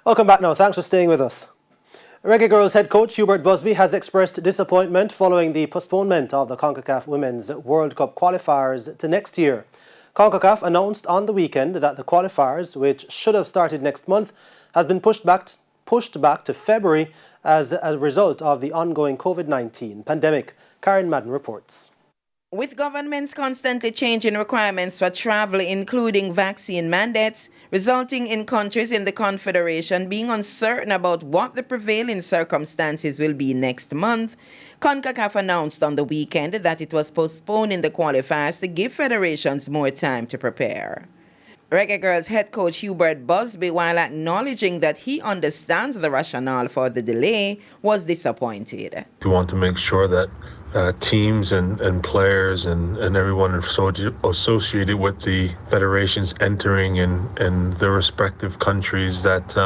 Welcome back now. Thanks for staying with us. Reggae Girlz head coach Hubert Busby has expressed disappointment following the postponement of the CONCACAF Women's World Cup qualifiers to next year. CONCACAF announced on the weekend that the qualifiers, which should have started next month, has been pushed back to February as a result of the ongoing COVID-19 pandemic. Karen Madden reports. With governments constantly changing requirements for travel, including vaccine mandates, resulting in countries in the Confederation being uncertain about what the prevailing circumstances will be next month, CONCACAF announced on the weekend that it was postponing the qualifiers to give federations more time to prepare. Reggae Girlz head coach Hubert Busby, while acknowledging that he understands the rationale for the delay, was disappointed. We want to make sure that teams and players and everyone associated with the federations entering in their respective countries, that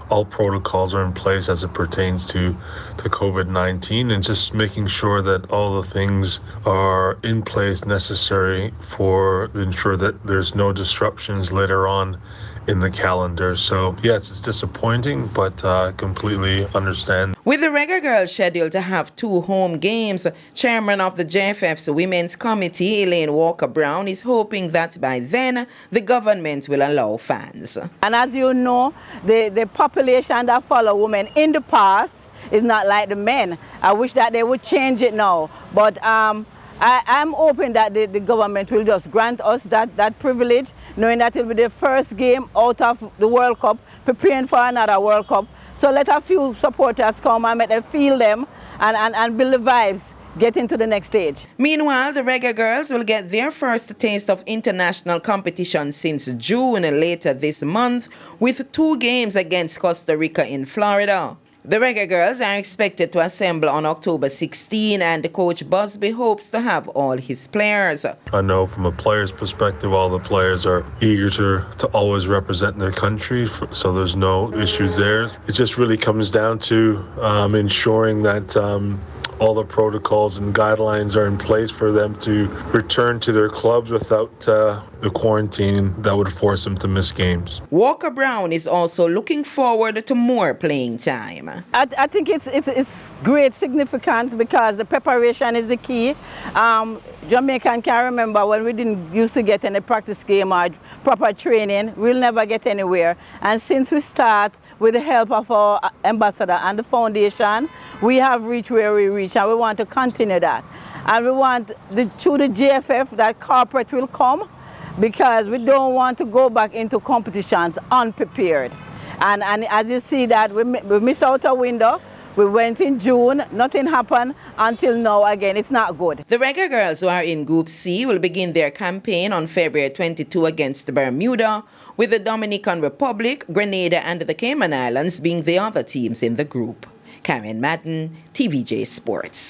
all protocols are in place as it pertains to COVID-19, and just making sure that all the things are in place necessary for ensure that there's no disruptions later on in the calendar. So yes, it's disappointing, but I completely understand. With the Reggae Girlz scheduled to have 2 home games, chairman of the JFF's Women's Committee, Elaine Walker-Brown, is hoping that by then the government will allow fans. And as you know, the population that follow women in the past is not like the men. I wish that they would change it now, but I'm hoping that the government will just grant us that privilege, knowing that it will be the first game out of the World Cup, preparing for another World Cup. So let a few supporters come and make them feel them and build the vibes, get into the next stage. Meanwhile, the Reggae Girlz will get their first taste of international competition since June later this month, with 2 games against Costa Rica in Florida. The Reggae Girlz are expected to assemble on October 16, and Coach Busby hopes to have all his players. I know from a player's perspective, all the players are eager to always represent their country, so there's no issues there. It just really comes down to ensuring that all the protocols and guidelines are in place for them to return to their clubs without the quarantine that would force them to miss games. Walker Brown is also looking forward to more playing time. I think it's great significance because the preparation is the key. Jamaican can remember when we didn't used to get any practice game or proper training, we'll never get anywhere. And since we start with the help of our ambassador and the foundation, we have reached where we reach, and we want to continue that. And we want through the JFF that corporate will come, because we don't want to go back into competitions unprepared. And as you see that we missed out a window. We went in June, nothing happened until now again. It's not good. The Reggae Girlz, who are in Group C, will begin their campaign on February 22 against Bermuda, with the Dominican Republic, Grenada and the Cayman Islands being the other teams in the group. Karen Madden, TVJ Sports.